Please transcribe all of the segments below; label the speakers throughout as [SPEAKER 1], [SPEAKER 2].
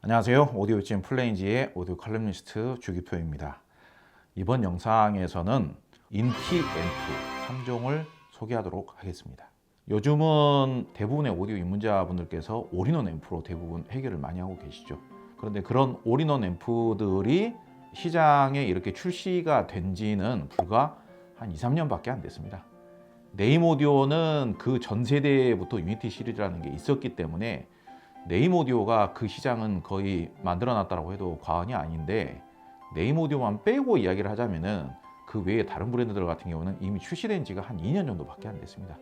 [SPEAKER 1] 안녕하세요. 오디오 찜 플레인지의 오디오 칼럼니스트 주기표입니다. 이번 영상에서는 인티 앰프 3종을 소개하도록 하겠습니다. 요즘은 대부분의 오디오 입문자분들께서 올인원 앰프로 대부분 해결을 많이 하고 계시죠. 그런데 그런 올인원 앰프들이 시장에 이렇게 출시가 된 지는 불과 한 2, 3년밖에 안 됐습니다. 네임 오디오는 그 전 세대부터 유니티 시리즈라는 게 있었기 때문에 네임 오디오가 그 시장은 거의 만들어놨다고 해도 과언이 아닌데, 네임 오디오만 빼고 이야기를 하자면은 그 외에 다른 브랜드들 같은 경우는 이미 출시된 지가 한 2년 정도밖에 안 됐습니다.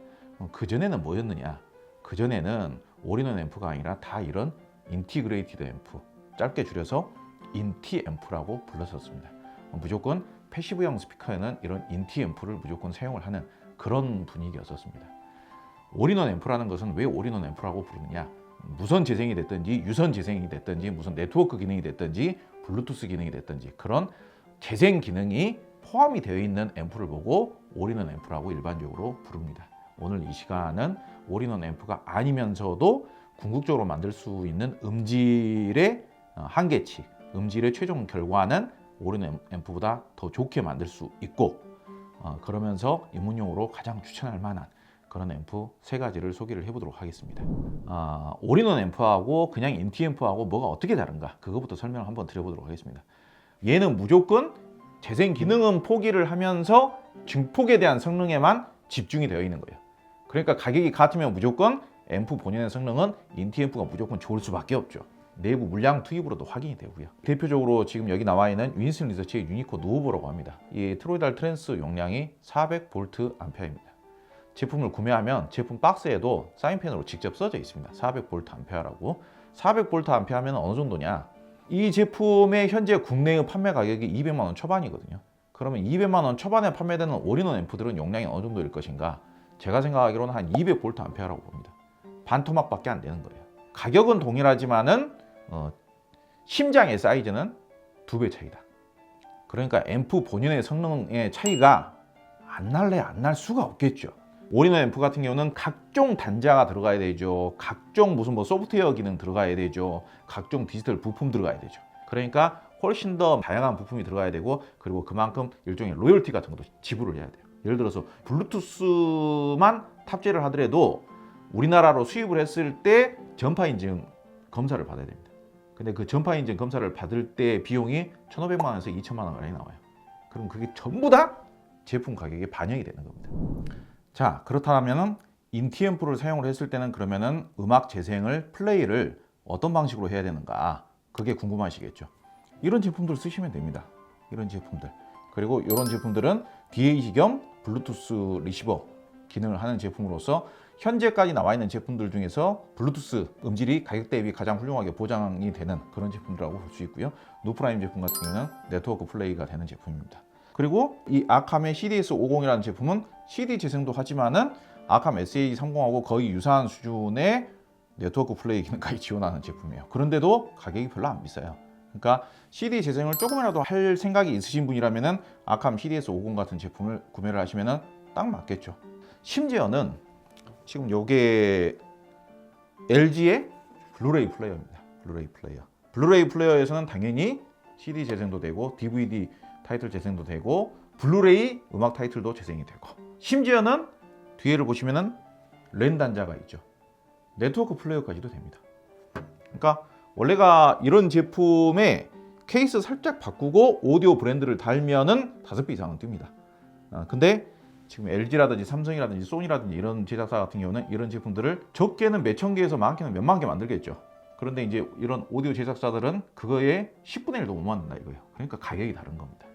[SPEAKER 1] 그전에는 뭐였느냐? 그전에는 올인원 앰프가 아니라 다 이런 인티그레이티드 앰프, 짧게 줄여서 인티 앰프라고 불렀었습니다. 무조건 패시브형 스피커에는 이런 인티 앰프를 무조건 사용을 하는 그런 분위기였었습니다. 올인원 앰프라는 것은 왜 올인원 앰프라고 부르느냐? 무선 재생이 됐든지 유선 재생이 됐든지 무슨 네트워크 기능이 됐든지 블루투스 기능이 됐든지 그런 재생 기능이 포함이 되어 있는 앰프를 보고 올인원 앰프라고 일반적으로 부릅니다. 오늘 이 시간은 올인원 앰프가 아니면서도 궁극적으로 만들 수 있는 음질의 한계치, 음질의 최종 결과는 올인원 앰프보다 더 좋게 만들 수 있고, 그러면서 입문용으로 가장 추천할 만한 그런 앰프 세 가지를 소개를 해보도록 하겠습니다. 올인원 앰프하고 그냥 인티 앰프하고 뭐가 어떻게 다른가, 그거부터 설명을 한번 드려보도록 하겠습니다. 얘는 무조건 재생 기능은 포기를 하면서 증폭에 대한 성능에만 집중이 되어 있는 거예요. 그러니까 가격이 같으면 무조건 앰프 본연의 성능은 인티 앰프가 무조건 좋을 수밖에 없죠. 내부 물량 투입으로도 확인이 되고요. 대표적으로 지금 여기 나와 있는 윈슨 리서치의 유니코 누오보라고 합니다. 이 트로이달 트랜스 용량이 400V 암페어입니다. 제품을 구매하면 제품 박스에도 사인펜으로 직접 써져 있습니다. 400V 암페어라고. 400V 암페어 하면 어느 정도냐? 이 제품의 현재 국내의 판매 가격이 200만 원 초반이거든요. 그러면 200만 원 초반에 판매되는 올인원 앰프들은 용량이 어느 정도일 것인가? 제가 생각하기로는 한 200V 암페어라고 봅니다. 반토막밖에 안 되는 거예요. 가격은 동일하지만은 심장의 사이즈는 2배 차이다. 그러니까 앰프 본연의 성능의 차이가 안 날 수가 없겠죠. 올인원 앰프 같은 경우는 각종 단자가 들어가야 되죠. 각종 무슨 소프트웨어 기능 들어가야 되죠. 각종 디지털 부품 들어가야 되죠. 그러니까 훨씬 더 다양한 부품이 들어가야 되고, 그리고 그만큼 일종의 로열티 같은 것도 지불을 해야 돼요. 예를 들어서 블루투스만 탑재를 하더라도 우리나라로 수입을 했을 때 전파 인증 검사를 받아야 됩니다. 근데 그 전파 인증 검사를 받을 때 비용이 1,500만 원에서 2,000만 원 가량이 나와요. 그럼 그게 전부 다 제품 가격에 반영이 되는 겁니다. 자, 그렇다면 인티 앰프를 사용을 했을 때는 그러면은 음악 재생을, 플레이를 어떤 방식으로 해야 되는가, 그게 궁금하시겠죠. 이런 제품들 쓰시면 됩니다. 이런 제품들. 그리고 이런 제품들은 DAC 겸 블루투스 리시버 기능을 하는 제품으로서 현재까지 나와 있는 제품들 중에서 블루투스 음질이 가격 대비 가장 훌륭하게 보장이 되는 그런 제품들이라고 볼 수 있고요. 노프라임 제품 같은 경우는 네트워크 플레이가 되는 제품입니다. 그리고 이 아캄의 CDS50이라는 제품은 CD 재생도 하지만은 아캄 SA30하고 거의 유사한 수준의 네트워크 플레이 기능까지 지원하는 제품이에요. 그런데도 가격이 별로 안 비싸요. 그러니까 CD 재생을 조금이라도 할 생각이 있으신 분이라면은 아캄 CDS50 같은 제품을 구매를 하시면은 딱 맞겠죠. 심지어는 지금 요게 LG의 블루레이 플레이어입니다. 블루레이 플레이어. 블루레이 플레이어에서는 당연히 CD 재생도 되고 DVD 타이틀 재생도 되고 블루레이 음악 타이틀도 재생이 되고, 심지어는 뒤에를 보시면은 랜 단자가 있죠. 네트워크 플레이어까지도 됩니다. 그러니까 원래가 이런 제품의 케이스 살짝 바꾸고 오디오 브랜드를 달면은 5배 이상은 뜹니다. 근데 지금 LG라든지 삼성이라든지 소니라든지 이런 제작사 같은 경우는 이런 제품들을 적게는 몇천 개에서 많게는 몇만 개 만들겠죠. 그런데 이제 이런 오디오 제작사들은 그거에 10분의 1도 못 만든다 이거예요. 그러니까 가격이 다른 겁니다.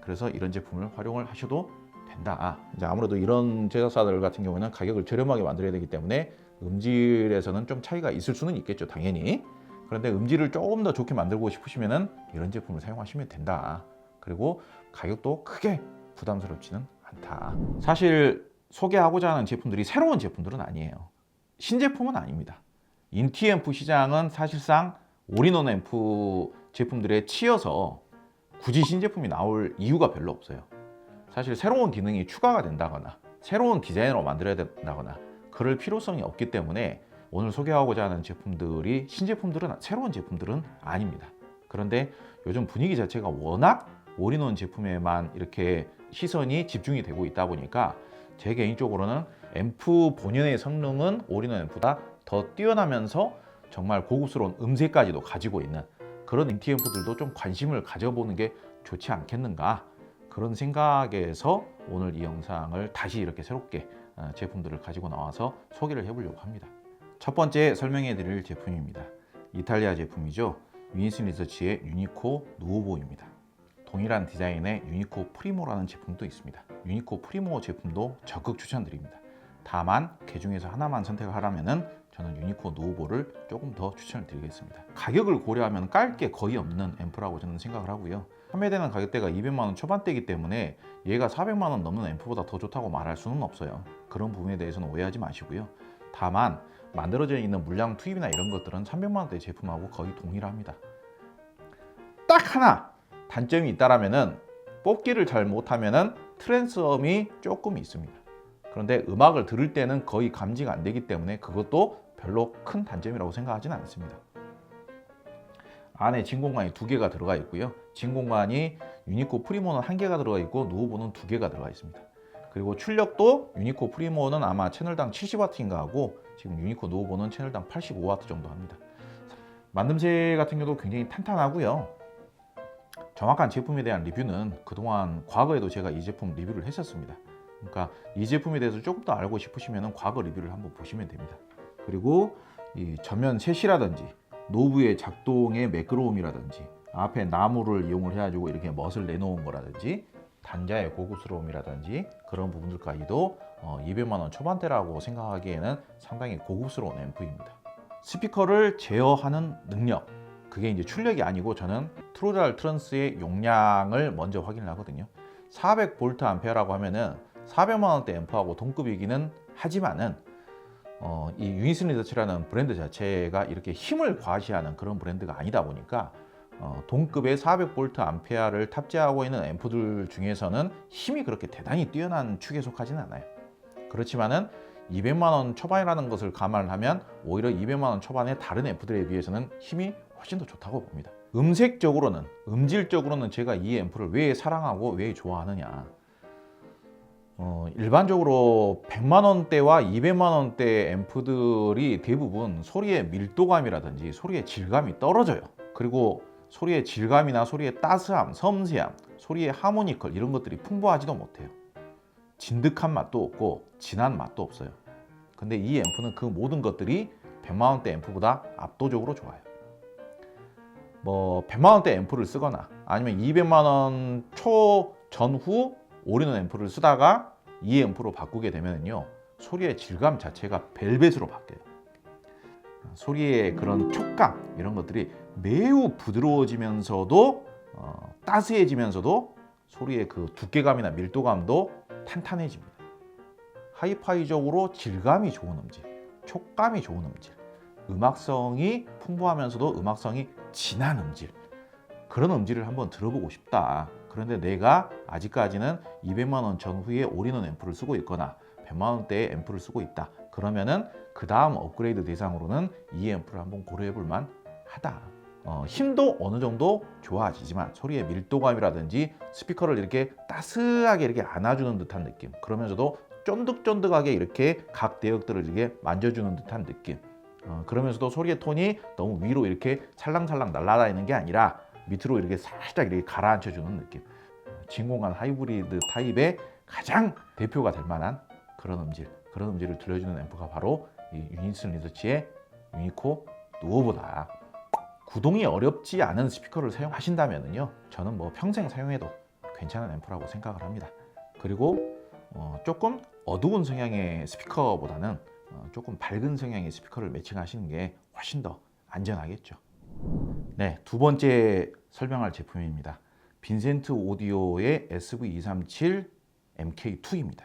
[SPEAKER 1] 그래서 이런 제품을 활용을 하셔도 된다. 이제 아무래도 이런 제작사들 같은 경우는 가격을 저렴하게 만들어야 되기 때문에 음질에서는 좀 차이가 있을 수는 있겠죠, 당연히. 그런데 음질을 조금 더 좋게 만들고 싶으시면은 이런 제품을 사용하시면 된다. 그리고 가격도 크게 부담스럽지는 않다. 사실 소개하고자 하는 제품들이 새로운 제품들은 아니에요. 신제품은 아닙니다. 인티 앰프 시장은 사실상 올인원 앰프 제품들에 치여서 굳이 신제품이 나올 이유가 별로 없어요. 사실 새로운 기능이 추가가 된다거나 새로운 디자인으로 만들어야 된다거나 그럴 필요성이 없기 때문에 오늘 소개하고자 하는 제품들이 신제품들은 새로운 제품들은 아닙니다. 그런데 요즘 분위기 자체가 워낙 올인원 제품에만 이렇게 시선이 집중이 되고 있다 보니까 제 개인적으로는 앰프 본연의 성능은 올인원 앰프보다 더 뛰어나면서 정말 고급스러운 음색까지도 가지고 있는 그런 인티 앰프들도 좀 관심을 가져보는 게 좋지 않겠는가, 그런 생각에서 오늘 이 영상을 다시 이렇게 새롭게 제품들을 가지고 나와서 소개를 해보려고 합니다. 첫 번째 설명해 드릴 제품입니다. 이탈리아 제품이죠. 유니슨 리서치의 유니코 누오보입니다. 동일한 디자인의 유니코 프리모라는 제품도 있습니다. 유니코 프리모 제품도 적극 추천드립니다. 다만 그 중에서 하나만 선택을 하라면은 저는 유니코 누오보를 조금 더 추천을 드리겠습니다. 가격을 고려하면 깔 게 거의 없는 앰프라고 저는 생각을 하고요. 판매되는 가격대가 200만 원 초반대이기 때문에 얘가 400만 원 넘는 앰프보다 더 좋다고 말할 수는 없어요. 그런 부분에 대해서는 오해하지 마시고요. 다만 만들어져 있는 물량 투입이나 이런 것들은 300만 원대 제품하고 거의 동일합니다. 딱 하나 단점이 있다라면은 뽑기를 잘 못하면은 트랜스엄이 조금 있습니다. 그런데 음악을 들을 때는 거의 감지가 안 되기 때문에 그것도 별로 큰 단점이라고 생각하지는 않습니다. 안에 진공관이 2개가 들어가 있고요. 진공관이 유니코 프리모는 1개가 들어가 있고 누오보는 2개가 들어가 있습니다. 그리고 출력도 유니코 프리모는 아마 채널당 70W인가 하고 지금 유니코 누오보는 채널당 85W 정도 합니다. 만듦새 같은 경우도 굉장히 탄탄하고요. 정확한 제품에 대한 리뷰는 그동안 과거에도 제가 이 제품 리뷰를 했었습니다. 그러니까 이 제품에 대해서 조금 더 알고 싶으시면 과거 리뷰를 한번 보시면 됩니다. 그리고 이 전면 셋이라든지 노브의 작동의 매끄러움이라든지 앞에 나무를 이용을 해가지고 이렇게 멋을 내놓은 거라든지 단자의 고급스러움이라든지 그런 부분들까지도 200만 원 초반대라고 생각하기에는 상당히 고급스러운 앰프입니다. 스피커를 제어하는 능력, 그게 이제 출력이 아니고 저는 트로달 트런스의 용량을 먼저 확인을 하거든요. 400V아라고 하면은 400만 원대 앰프하고 동급이기는 하지만은 이 유니슨 리서치라는 브랜드 자체가 이렇게 힘을 과시하는 그런 브랜드가 아니다 보니까 동급의 400V를 탑재하고 있는 앰프들 중에서는 힘이 그렇게 대단히 뛰어난 축에 속하지는 않아요. 그렇지만은 200만 원 초반이라는 것을 감안을 하면 오히려 200만 원 초반의 다른 앰프들에 비해서는 힘이 훨씬 더 좋다고 봅니다. 음색적으로는, 음질적으로는 제가 이 앰프를 왜 사랑하고 왜 좋아하느냐, 일반적으로 100만 원대와 200만 원대 앰프들이 대부분 소리의 밀도감이라든지 소리의 질감이 떨어져요. 그리고 소리의 질감이나 소리의 따스함, 섬세함, 소리의 하모니컬 이런 것들이 풍부하지도 못해요. 진득한 맛도 없고 진한 맛도 없어요. 근데 이 앰프는 그 모든 것들이 100만 원대 앰프보다 압도적으로 좋아요. 뭐 100만 원대 앰프를 쓰거나 아니면 200만 원 초 전후 올인원 앰프를 쓰다가 이 앰프로 바꾸게 되면요, 소리의 질감 자체가 벨벳으로 바뀌어요. 소리의 그런 촉감 이런 것들이 매우 부드러워지면서도 따스해지면서도 소리의 그 두께감이나 밀도감도 탄탄해집니다. 하이파이적으로 질감이 좋은 음질, 촉감이 좋은 음질, 음악성이 풍부하면서도 음악성이 진한 음질, 그런 음질을 한번 들어보고 싶다. 그런데 내가 아직까지는 200만 원 전후에 올인원 앰프를 쓰고 있거나 100만 원대의 앰프를 쓰고 있다. 그러면은 그 다음 업그레이드 대상으로는 이 앰프를 한번 고려해 볼 만하다. 힘도 어느 정도 좋아지지만 소리의 밀도감이라든지 스피커를 이렇게 따스하게 이렇게 안아주는 듯한 느낌, 그러면서도 쫀득쫀득하게 이렇게 각 대역들을 이렇게 만져주는 듯한 느낌, 그러면서도 소리의 톤이 너무 위로 이렇게 살랑살랑 날아다니는 게 아니라 밑으로 이렇게 살짝 이렇게 가라앉혀주는 느낌, 진공관 하이브리드 타입의 가장 대표가 될 만한 그런 음질을 들려주는 앰프가 바로 이 유니슨 리서치의 유니코 누오보다. 구동이 어렵지 않은 스피커를 사용하신다면요, 저는 뭐 평생 사용해도 괜찮은 앰프라고 생각을 합니다. 그리고 조금 어두운 성향의 스피커보다는 조금 밝은 성향의 스피커를 매칭하시는 게 훨씬 더 안전하겠죠. 네, 두 번째 설명할 제품입니다. 빈센트 오디오의 SV237 MK2입니다.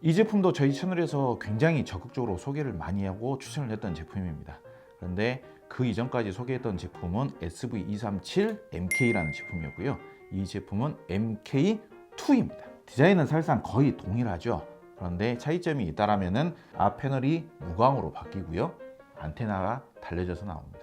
[SPEAKER 1] 이 제품도 저희 채널에서 굉장히 적극적으로 소개를 많이 하고 추천을 했던 제품입니다. 그런데 그 이전까지 소개했던 제품은 SV237MK라는 제품이었고요. 이 제품은 MK2입니다. 디자인은 사실상 거의 동일하죠. 그런데 차이점이 있다라면은 앞 패널이 무광으로 바뀌고요. 안테나가 달려져서 나옵니다.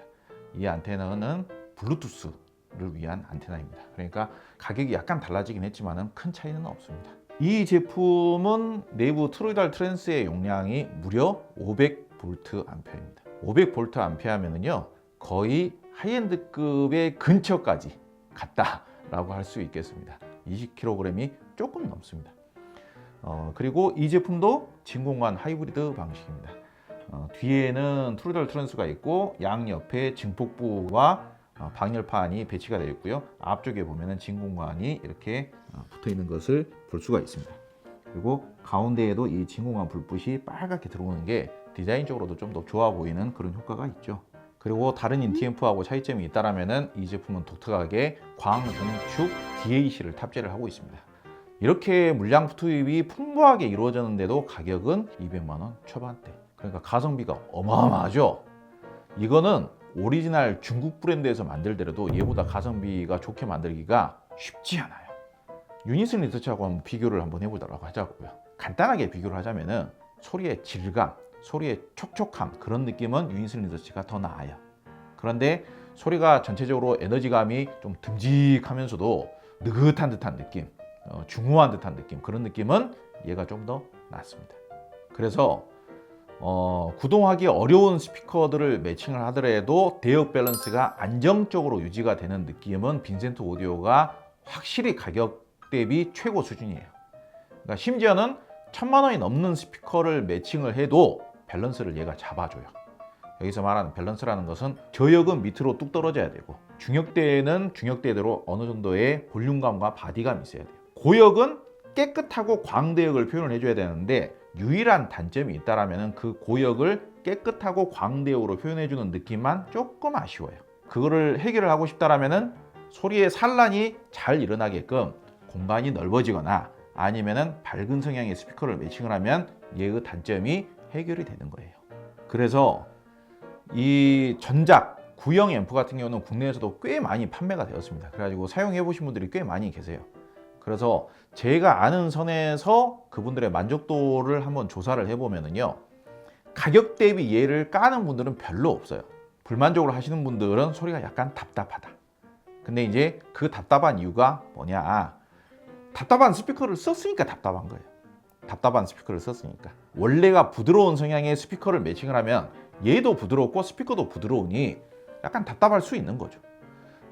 [SPEAKER 1] 이 안테나는 블루투스를 위한 안테나입니다. 그러니까 가격이 약간 달라지긴 했지만은 큰 차이는 없습니다. 이 제품은 내부 트로이달 트랜스의 용량이 무려 500V 암페어입니다. 500V 암페어면은요 거의 하이엔드급의 근처까지 갔다라고 할 수 있겠습니다. 20kg이 조금 넘습니다. 그리고 이 제품도 진공관 하이브리드 방식입니다. 뒤에는 트로이달 트랜스가 있고 양옆에 증폭부와 방열판이 배치가 되어 있고요. 앞쪽에 보면은 진공관이 이렇게 붙어 있는 것을 볼 수가 있습니다. 그리고 가운데에도 이 진공관 불빛이 빨갛게 들어오는 게 디자인적으로도 좀 더 좋아 보이는 그런 효과가 있죠. 그리고 다른 인티앰프하고 차이점이 있다라면은 이 제품은 독특하게 광동축 DAC를 탑재를 하고 있습니다. 이렇게 물량 투입이 풍부하게 이루어졌는데도 가격은 200만 원 초반대. 그러니까 가성비가 어마어마하죠. 이거는 오리지널 중국 브랜드에서 만들더라도 얘보다 가성비가 좋게 만들기가 쉽지 않아요. 유니슨 리서치하고 한번 비교를 한번 해보도록 하자고요. 간단하게 비교를 하자면은 소리의 질감, 소리의 촉촉함 그런 느낌은 유니슨 리서치가 더 나아요. 그런데 소리가 전체적으로 에너지감이 좀 듬직하면서도 느긋한 듯한 느낌, 중후한 듯한 느낌 그런 느낌은 얘가 좀 더 낫습니다. 그래서 구동하기 어려운 스피커들을 매칭을 하더라도 대역 밸런스가 안정적으로 유지가 되는 느낌은 빈센트 오디오가 확실히 가격 대비 최고 수준이에요. 그러니까 심지어는 1000만 원이 넘는 스피커를 매칭을 해도 밸런스를 얘가 잡아줘요. 여기서 말하는 밸런스라는 것은 저역은 밑으로 뚝 떨어져야 되고 중역대에는 중역대대로 어느 정도의 볼륨감과 바디감이 있어야 돼요. 고역은 깨끗하고 광대역을 표현을 해줘야 되는데 유일한 단점이 있다라면 그 고역을 깨끗하고 광대역으로 표현해주는 느낌만 조금 아쉬워요. 그거를 해결을 하고 싶다라면은 소리의 산란이 잘 일어나게끔 공간이 넓어지거나 아니면은 밝은 성향의 스피커를 매칭을 하면 얘의 단점이 해결이 되는 거예요. 그래서 이 전작 구형 앰프 같은 경우는 국내에서도 꽤 많이 판매가 되었습니다. 그래가지고 사용해 보신 분들이 꽤 많이 계세요. 그래서 제가 아는 선에서 그분들의 만족도를 한번 조사를 해보면요 가격 대비 얘를 까는 분들은 별로 없어요. 불만족을 하시는 분들은 소리가 약간 답답하다. 근데 이제 그 답답한 이유가 뭐냐, 답답한 스피커를 썼으니까 답답한 거예요. 답답한 스피커를 썼으니까. 원래가 부드러운 성향의 스피커를 매칭을 하면 얘도 부드럽고 스피커도 부드러우니 약간 답답할 수 있는 거죠.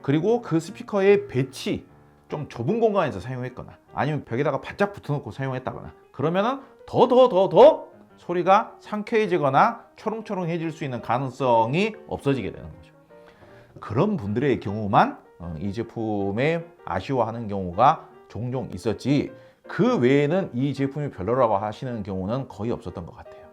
[SPEAKER 1] 그리고 그 스피커의 배치 좀 좁은 공간에서 사용했거나 아니면 벽에다가 바짝 붙여놓고 사용했다거나 그러면은 더 소리가 상쾌해지거나 초롱초롱해질 수 있는 가능성이 없어지게 되는 거죠. 그런 분들의 경우만 이 제품에 아쉬워하는 경우가 종종 있었지 그 외에는 이 제품이 별로라고 하시는 경우는 거의 없었던 것 같아요.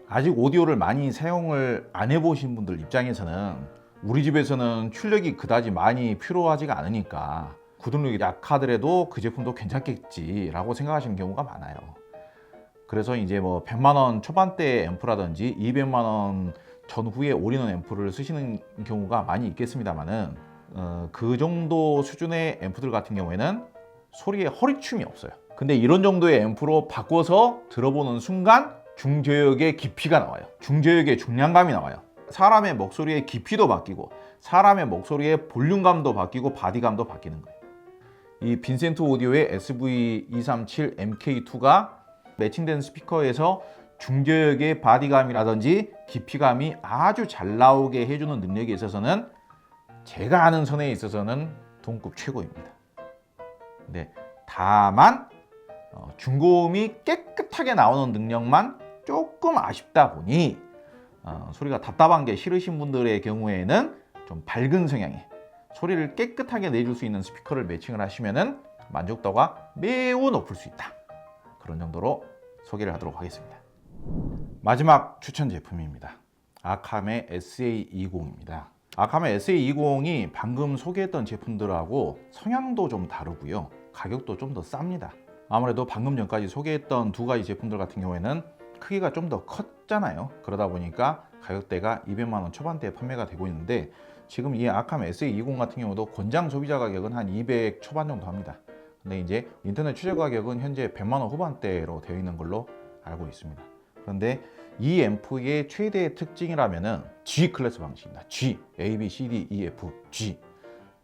[SPEAKER 1] 아직 오디오를 많이 사용을 안 해보신 분들 입장에서는 우리 집에서는 출력이 그다지 많이 필요하지가 않으니까 구동력이 약하더라도 그 제품도 괜찮겠지라고 생각하시는 경우가 많아요. 그래서 이제 뭐 100만 원 초반대 앰프라든지 200만 원 전후에 올인원 앰프를 쓰시는 경우가 많이 있겠습니다만은 그 정도 수준의 앰프들 같은 경우에는 소리에 허리춤이 없어요. 근데 이런 정도의 앰프로 바꿔서 들어보는 순간 중저역의 깊이가 나와요. 중저역의 중량감이 나와요. 사람의 목소리의 깊이도 바뀌고 사람의 목소리의 볼륨감도 바뀌고 바디감도 바뀌는 거예요. 이 빈센트 오디오의 SV237MK2가 매칭된 스피커에서 중저역의 바디감이라든지 깊이감이 아주 잘 나오게 해주는 능력에 있어서는 제가 아는 선에 있어서는 동급 최고입니다. 근데 다만 중고음이 깨끗하게 나오는 능력만 조금 아쉽다 보니 소리가 답답한 게 싫으신 분들의 경우에는 좀 밝은 성향의 소리를 깨끗하게 내줄 수 있는 스피커를 매칭을 하시면은 만족도가 매우 높을 수 있다. 그런 정도로 소개를 하도록 하겠습니다. 마지막 추천 제품입니다. 아캄의 SA20입니다. 아캄의 SA20이 방금 소개했던 제품들하고 성향도 좀 다르고요. 가격도 좀 더 쌉니다. 아무래도 방금 전까지 소개했던 두 가지 제품들 같은 경우에는 크기가 좀 더 컸잖아요. 그러다 보니까 가격대가 200만 원 초반대에 판매가 되고 있는데 지금 이 아캄 SA20 같은 경우도 권장 소비자 가격은 한 200 초반 정도 합니다. 근데 이제 인터넷 최저 가격은 현재 100만 원 후반대로 되어 있는 걸로 알고 있습니다. 그런데 이 앰프의 최대의 특징이라면은 G 클래스 방식입니다. G, A, B, C, D, E, F, G.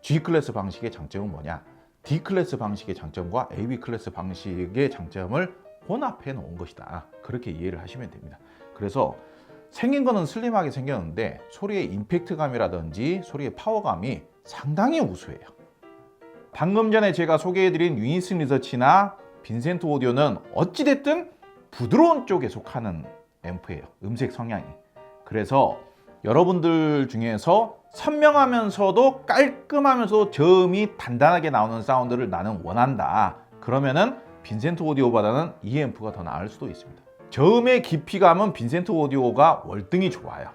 [SPEAKER 1] G 클래스 방식의 장점은 뭐냐? D 클래스 방식의 장점과 AB 클래스 방식의 장점을 혼합해 놓은 것이다. 그렇게 이해를 하시면 됩니다. 그래서 생긴 거는 슬림하게 생겼는데 소리의 임팩트감이라든지 소리의 파워감이 상당히 우수해요. 방금 전에 제가 소개해드린 윈슨 리서치나 빈센트 오디오는 어찌됐든 부드러운 쪽에 속하는 앰프예요. 음색 성향이. 그래서 여러분들 중에서 선명하면서도 깔끔하면서 저음이 단단하게 나오는 사운드를 나는 원한다. 그러면은 빈센트 오디오보다는 이 앰프가 더 나을 수도 있습니다. 저음의 깊이감은 빈센트 오디오가 월등히 좋아요.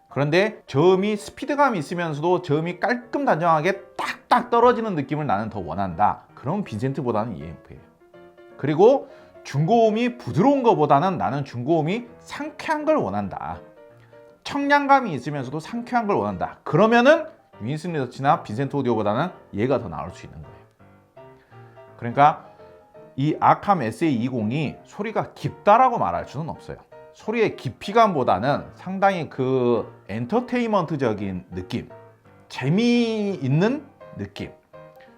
[SPEAKER 1] 그런데 저음이 스피드감이 있으면서도 저음이 깔끔 단정하게 딱딱 떨어지는 느낌을 나는 더 원한다. 그럼 빈센트보다는 이 앰프예요. 그리고 중고음이 부드러운 것보다는 나는 중고음이 상쾌한 걸 원한다. 청량감이 있으면서도 상쾌한 걸 원한다. 그러면은 윈슨 리서치나 빈센트 오디오보다는 얘가 더 나을 수 있는 거예요. 그러니까 이 아캄 SA20이 소리가 깊다라고 말할 수는 없어요. 소리의 깊이감보다는 상당히 그 엔터테인먼트적인 느낌, 재미있는 느낌,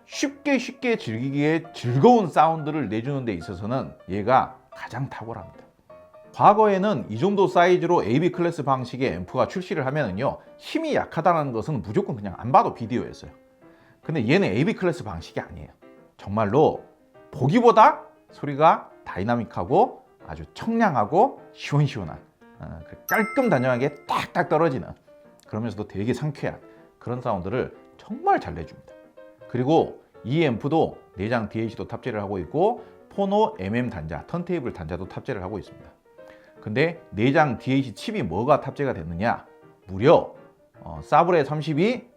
[SPEAKER 1] 쉽게 즐기기에 즐거운 사운드를 내주는 데 있어서는 얘가 가장 탁월합니다. 과거에는 이 정도 사이즈로 AB 클래스 방식의 앰프가 출시를 하면은요, 힘이 약하다는 것은 무조건 그냥 안 봐도 비디오였어요. 근데 얘는 AB 클래스 방식이 아니에요. 정말로 보기보다 소리가 다이나믹하고 아주 청량하고 시원시원한 깔끔 단정하게 딱딱 떨어지는, 그러면서도 되게 상쾌한 그런 사운드를 정말 잘 내줍니다. 그리고 이 앰프도 내장 DAC도 탑재를 하고 있고 포노 MM 단자, 턴테이블 단자도 탑재를 하고 있습니다. 근데 내장 DAC 칩이 뭐가 탑재가 됐느냐? 무려 사브레 32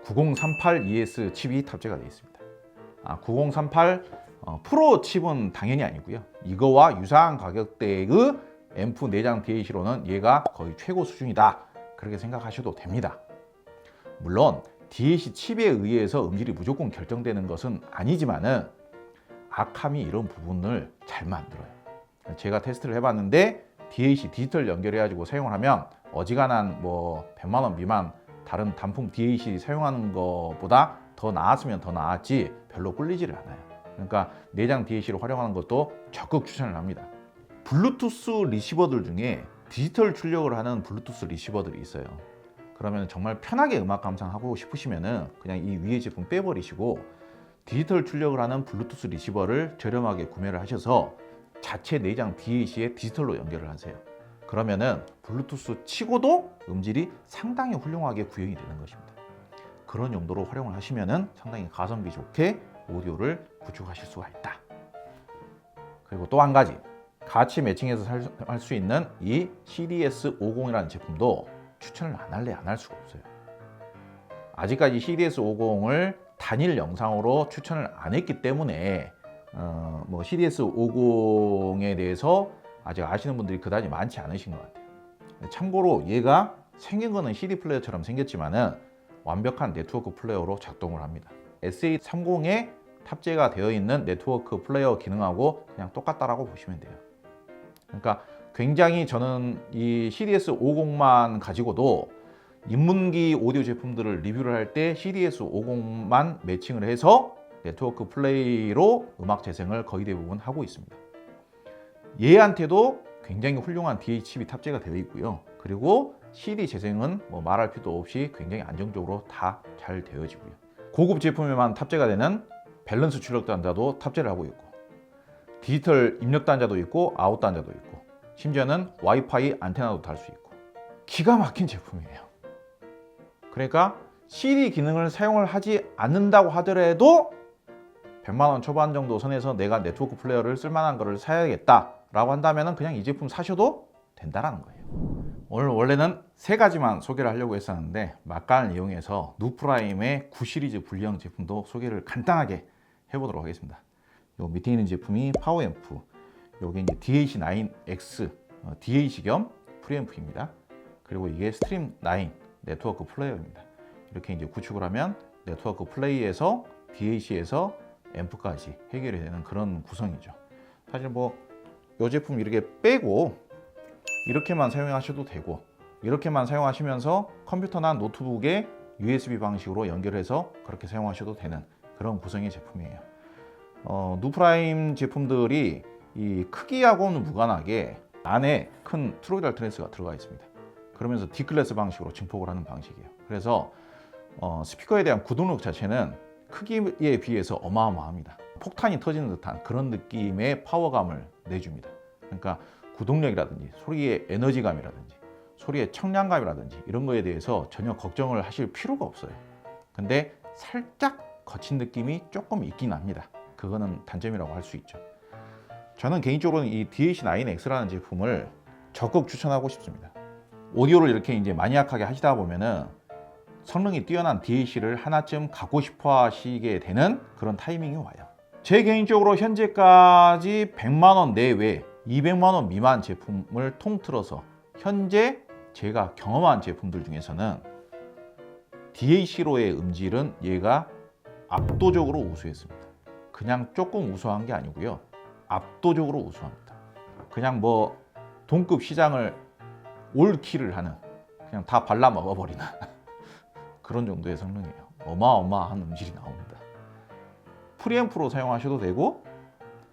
[SPEAKER 1] 9038 ES 칩이 탑재가 되어 있습니다. 9038 프로 칩은 당연히 아니고요. 이거와 유사한 가격대의 앰프 내장 DAC로는 얘가 거의 최고 수준이다. 그렇게 생각하셔도 됩니다. 물론 DAC 칩에 의해서 음질이 무조건 결정되는 것은 아니지만은 아캄이 이런 부분을 잘 만들어요. 제가 테스트를 해봤는데 DAC 디지털 연결해가지고 사용을 하면 어지간한 100만 원 미만 다른 단품 DAC 사용하는 것보다 더 나았으면 더 나았지 별로 꿀리지를 않아요. 그러니까 내장 DAC를 활용하는 것도 적극 추천을 합니다. 블루투스 리시버들 중에 디지털 출력을 하는 블루투스 리시버들이 있어요. 그러면 정말 편하게 음악 감상하고 싶으시면은 그냥 이 위에 제품 빼버리시고 디지털 출력을 하는 블루투스 리시버를 저렴하게 구매를 하셔서 자체 내장 DAC에 디지털로 연결을 하세요. 그러면은 블루투스 치고도 음질이 상당히 훌륭하게 구현이 되는 것입니다. 그런 용도로 활용을 하시면은 상당히 가성비 좋게 오디오를 구축하실 수가 있다. 그리고 또 한 가지, 같이 매칭해서 할 수 있는 이 CDS50이라는 제품도 추천을 안 할래 안 할 수가 없어요. 아직까지 CDS50을 단일 영상으로 추천을 안 했기 때문에 CDS50에 대해서 아직 아시는 분들이 그다지 많지 않으신 것 같아요. 참고로 얘가 생긴 거는 CD 플레이어처럼 생겼지만은 완벽한 네트워크 플레이어로 작동을 합니다. SA30에 탑재가 되어 있는 네트워크 플레이어 기능하고 그냥 똑같다라고 보시면 돼요. 그러니까 굉장히 저는 이 CDS50만 가지고도 입문기 오디오 제품들을 리뷰를 할 때 CDS50만 매칭을 해서 네트워크 플레이로 음악 재생을 거의 대부분 하고 있습니다. 얘한테도 굉장히 훌륭한 DAC 칩이 탑재가 되어 있고요. 그리고 CD 재생은 말할 필요도 없이 굉장히 안정적으로 다 잘 되어지고요. 고급 제품에만 탑재가 되는 밸런스 출력 단자도 탑재를 하고 있고, 디지털 입력 단자도 있고 아웃 단자도 있고, 심지어는 와이파이 안테나도 달 수 있고, 기가 막힌 제품이에요. 그러니까 CD 기능을 사용을 하지 않는다고 하더라도 100만 원 초반 정도 선에서 내가 네트워크 플레이어를 쓸만한 거를 사야겠다라고 한다면 그냥 이 제품 사셔도 된다라는 거예요. 오늘 원래는 세 가지만 소개를 하려고 했었는데 막간을 이용해서 누프라임의 9 시리즈 분리형 제품도 소개를 간단하게 해보도록 하겠습니다. 요 밑에 있는 제품이 파워앰프, 요게 이제 DAC9X DAC 겸 프리앰프입니다. 그리고 이게 스트림9 네트워크 플레이어입니다. 이렇게 이제 구축을 하면 네트워크 플레이에서 DAC에서 앰프까지 해결이 되는 그런 구성이죠. 사실 이 제품 이렇게 빼고 이렇게만 사용하셔도 되고, 이렇게만 사용하시면서 컴퓨터나 노트북에 USB 방식으로 연결해서 그렇게 사용하셔도 되는 그런 구성의 제품이에요. 누프라임 제품들이 이 크기하고는 무관하게 안에 큰 트로이드 알터네이스가 들어가 있습니다. 그러면서 D클래스 방식으로 증폭을 하는 방식이에요. 그래서 스피커에 대한 구동력 자체는 크기에 비해서 어마어마합니다. 폭탄이 터지는 듯한 그런 느낌의 파워감을 내줍니다. 그러니까 구동력이라든지 소리의 에너지감이라든지 소리의 청량감이라든지 이런 거에 대해서 전혀 걱정을 하실 필요가 없어요. 근데 살짝 거친 느낌이 조금 있긴 합니다. 그거는 단점이라고 할 수 있죠. 저는 개인적으로는 이 DAC9X라는 제품을 적극 추천하고 싶습니다. 오디오를 이렇게 이제 마니악하게 하시다 보면은 성능이 뛰어난 DAC를 하나쯤 갖고 싶어 하시게 되는 그런 타이밍이 와요. 제 개인적으로 현재까지 100만 원 내외, 200만 원 미만 제품을 통틀어서 현재 제가 경험한 제품들 중에서는 DAC로의 음질은 얘가 압도적으로 우수했습니다. 그냥 조금 우수한 게 아니고요. 압도적으로 우수합니다. 그냥 뭐 동급 시장을 올킬을 하는, 그냥 다 발라 먹어버리는 그런 정도의 성능이에요. 어마어마한 음질이 나옵니다. 프리앰프로 사용하셔도 되고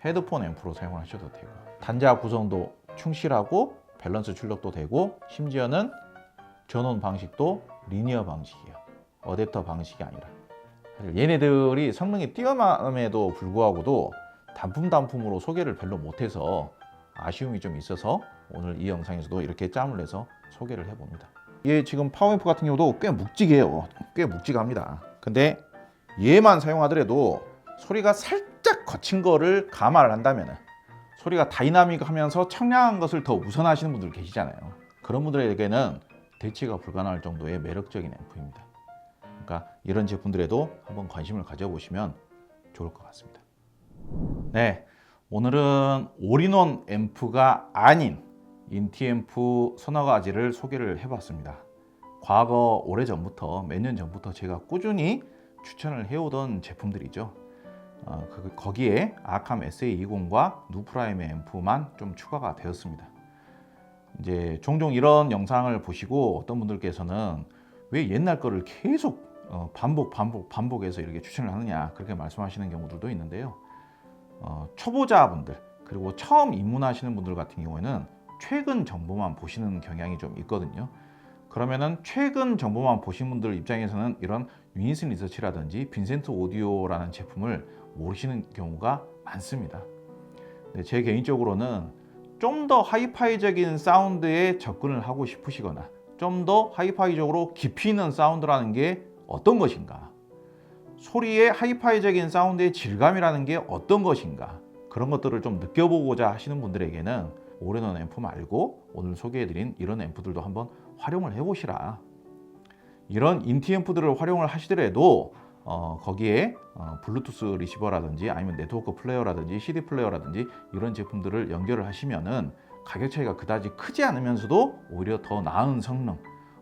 [SPEAKER 1] 헤드폰 앰프로 사용하셔도 되고 단자 구성도 충실하고 밸런스 출력도 되고 심지어는 전원 방식도 리니어 방식이에요. 어댑터 방식이 아니라. 사실 얘네들이 성능이 뛰어남에도 불구하고도 단품으로 소개를 별로 못해서 아쉬움이 좀 있어서 오늘 이 영상에서도 이렇게 짬을 내서 소개를 해봅니다. 얘 지금 파워앰프 같은 경우도 꽤 묵직해요. 꽤 묵직합니다. 근데 얘만 사용하더라도 소리가 살짝 거친 거를 감안을 한다면 소리가 다이나믹하면서 청량한 것을 더 우선하시는 분들 계시잖아요. 그런 분들에게는 대체가 불가능할 정도의 매력적인 앰프입니다. 그러니까 이런 제품들에도 한번 관심을 가져보시면 좋을 것 같습니다. 네, 오늘은 올인원 앰프가 아닌 인티앰프 서너 가지를 소개를 해봤습니다. 과거 오래전부터 몇 년 전부터 제가 꾸준히 추천을 해오던 제품들이죠. 거기에 아캄 SA20과 누프라임의 앰프만 좀 추가가 되었습니다. 이제 종종 이런 영상을 보시고 어떤 분들께서는 왜 옛날 거를 계속 반복해서 이렇게 추천을 하느냐 그렇게 말씀하시는 경우들도 있는데요. 초보자분들 그리고 처음 입문하시는 분들 같은 경우에는 최근 정보만 보시는 경향이 좀 있거든요. 그러면은 최근 정보만 보신 분들 입장에서는 이런 유니슨 리서치라든지 빈센트 오디오라는 제품을 모르시는 경우가 많습니다. 근데 제 개인적으로는 좀 더 하이파이적인 사운드에 접근을 하고 싶으시거나 좀 더 하이파이적으로 깊이 있는 사운드라는 게 어떤 것인가, 소리의 하이파이적인 사운드의 질감이라는 게 어떤 것인가, 그런 것들을 좀 느껴보고자 하시는 분들에게는 올인원 앰프 말고 오늘 소개해드린 이런 앰프들도 한번 활용을 해보시라. 이런 인티 앰프들을 활용을 하시더라도 거기에 블루투스 리시버라든지 아니면 네트워크 플레이어라든지 CD 플레이어라든지 이런 제품들을 연결을 하시면은 가격 차이가 그다지 크지 않으면서도 오히려 더 나은 성능,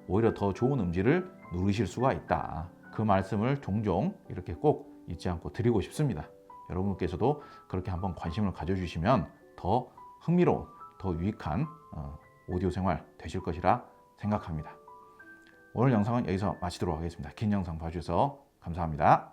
[SPEAKER 1] 오히려 더 좋은 음질을 누리실 수가 있다. 그 말씀을 종종 이렇게 꼭 잊지 않고 드리고 싶습니다. 여러분께서도 그렇게 한번 관심을 가져주시면 더 흥미로운, 더 유익한 오디오 생활 되실 것이라 생각합니다. 오늘 영상은 여기서 마치도록 하겠습니다. 긴 영상 봐주셔서 감사합니다.